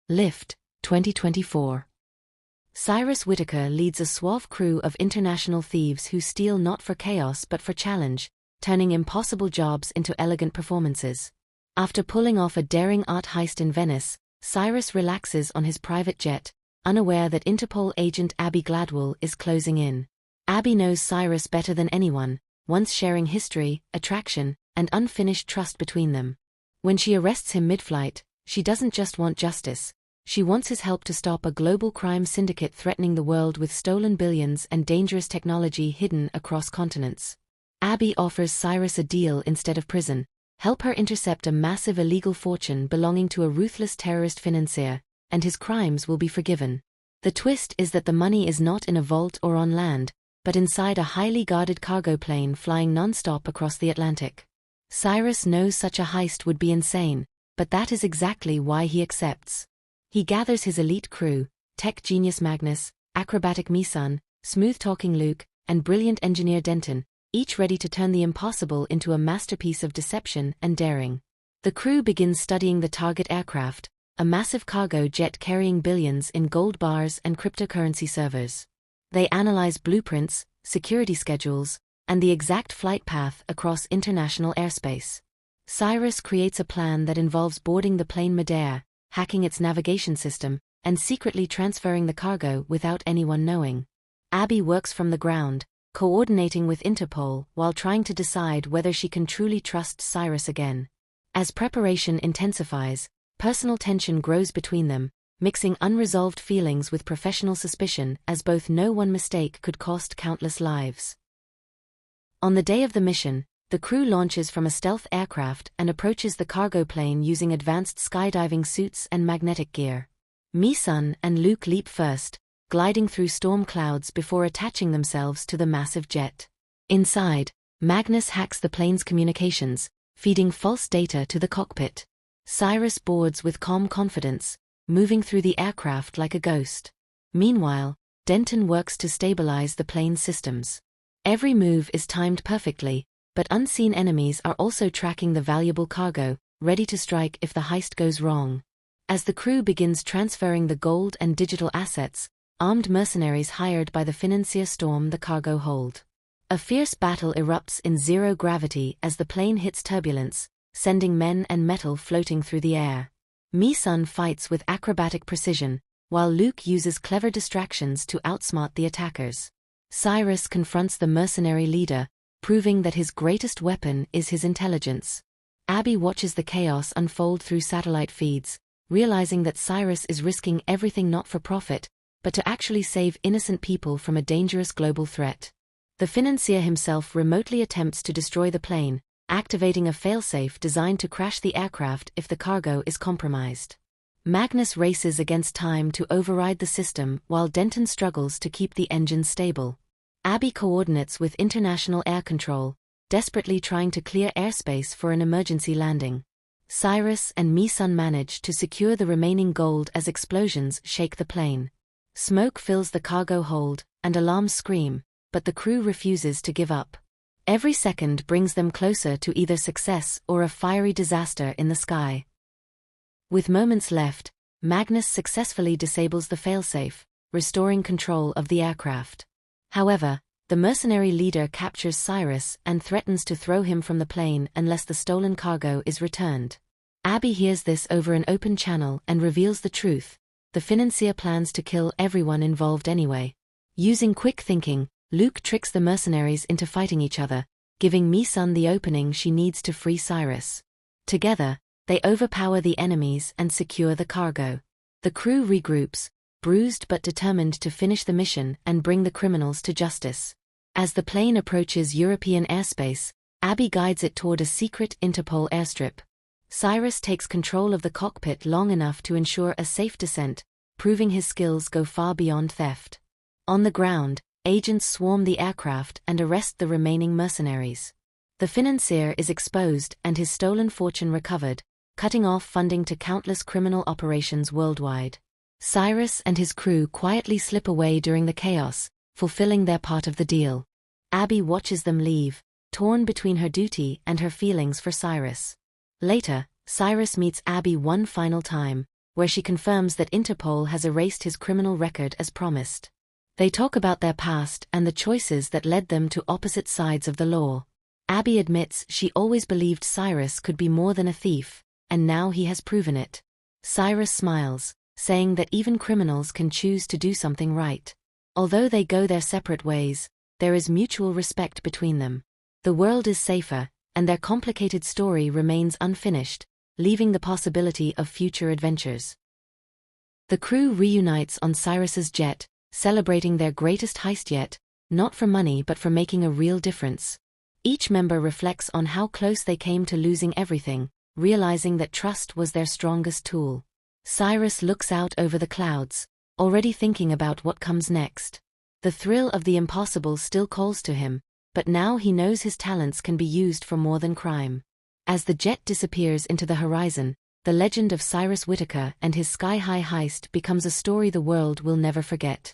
Lift, 2024. Cyrus Whitaker leads a suave crew of international thieves who steal not for chaos but for challenge, turning impossible jobs into elegant performances. After pulling off a daring art heist in Venice, Cyrus relaxes on his private jet, unaware that Interpol agent Abby Gladwell is closing in. Abby knows Cyrus better than anyone, once sharing history, attraction, and unfinished trust between them. When she arrests him mid-flight, she doesn't just want justice. She wants his help to stop a global crime syndicate threatening the world with stolen billions and dangerous technology hidden across continents. Abby offers Cyrus a deal instead of prison: help her intercept a massive illegal fortune belonging to a ruthless terrorist financier, and his crimes will be forgiven. The twist is that the money is not in a vault or on land, but inside a highly guarded cargo plane flying non-stop across the Atlantic. Cyrus knows such a heist would be insane, but that is exactly why he accepts. He gathers his elite crew: tech genius Magnus, acrobatic Misun, smooth-talking Luke, and brilliant engineer Denton, each ready to turn the impossible into a masterpiece of deception and daring. The crew begins studying the target aircraft, a massive cargo jet carrying billions in gold bars and cryptocurrency servers. They analyze blueprints, security schedules, and the exact flight path across international airspace. Cyrus creates a plan that involves boarding the plane midair, hacking its navigation system, and secretly transferring the cargo without anyone knowing. Abby works from the ground, coordinating with Interpol while trying to decide whether she can truly trust Cyrus again. As preparation intensifies, personal tension grows between them, mixing unresolved feelings with professional suspicion, as both know one mistake could cost countless lives. On the day of the mission, the crew launches from a stealth aircraft and approaches the cargo plane using advanced skydiving suits and magnetic gear. Misun and Luke leap first, gliding through storm clouds before attaching themselves to the massive jet. Inside, Magnus hacks the plane's communications, feeding false data to the cockpit. Cyrus boards with calm confidence, moving through the aircraft like a ghost. Meanwhile, Denton works to stabilize the plane's systems. Every move is timed perfectly, but unseen enemies are also tracking the valuable cargo, ready to strike if the heist goes wrong. As the crew begins transferring the gold and digital assets, armed mercenaries hired by the financier storm the cargo hold. A fierce battle erupts in zero gravity as the plane hits turbulence, sending men and metal floating through the air. Misun fights with acrobatic precision, while Luke uses clever distractions to outsmart the attackers. Cyrus confronts the mercenary leader, proving that his greatest weapon is his intelligence. Abby watches the chaos unfold through satellite feeds, realizing that Cyrus is risking everything not for profit, but to actually save innocent people from a dangerous global threat. The financier himself remotely attempts to destroy the plane, activating a failsafe designed to crash the aircraft if the cargo is compromised. Magnus races against time to override the system while Denton struggles to keep the engines stable. Abby coordinates with International Air Control, desperately trying to clear airspace for an emergency landing. Cyrus and Misun manage to secure the remaining gold as explosions shake the plane. Smoke fills the cargo hold, and alarms scream, but the crew refuses to give up. Every second brings them closer to either success or a fiery disaster in the sky. With moments left, Magnus successfully disables the failsafe, restoring control of the aircraft. However, the mercenary leader captures Cyrus and threatens to throw him from the plane unless the stolen cargo is returned. Abby hears this over an open channel and reveals the truth: the financier plans to kill everyone involved anyway. Using quick thinking, Luke tricks the mercenaries into fighting each other, giving Misun the opening she needs to free Cyrus. Together, they overpower the enemies and secure the cargo. The crew regroups, bruised but determined to finish the mission and bring the criminals to justice. As the plane approaches European airspace, Abby guides it toward a secret Interpol airstrip. Cyrus takes control of the cockpit long enough to ensure a safe descent, proving his skills go far beyond theft. On the ground, agents swarm the aircraft and arrest the remaining mercenaries. The financier is exposed and his stolen fortune recovered, cutting off funding to countless criminal operations worldwide. Cyrus and his crew quietly slip away during the chaos, fulfilling their part of the deal. Abby watches them leave, torn between her duty and her feelings for Cyrus. Later, Cyrus meets Abby one final time, where she confirms that Interpol has erased his criminal record as promised. They talk about their past and the choices that led them to opposite sides of the law. Abby admits she always believed Cyrus could be more than a thief, and now he has proven it. Cyrus smiles, saying that even criminals can choose to do something right. Although they go their separate ways, there is mutual respect between them. The world is safer, and their complicated story remains unfinished, leaving the possibility of future adventures. The crew reunites on Cyrus's jet, celebrating their greatest heist yet, not for money but for making a real difference. Each member reflects on how close they came to losing everything, realizing that trust was their strongest tool. Cyrus looks out over the clouds, already thinking about what comes next. The thrill of the impossible still calls to him, but now he knows his talents can be used for more than crime. As the jet disappears into the horizon, the legend of Cyrus Whitaker and his sky-high heist becomes a story the world will never forget.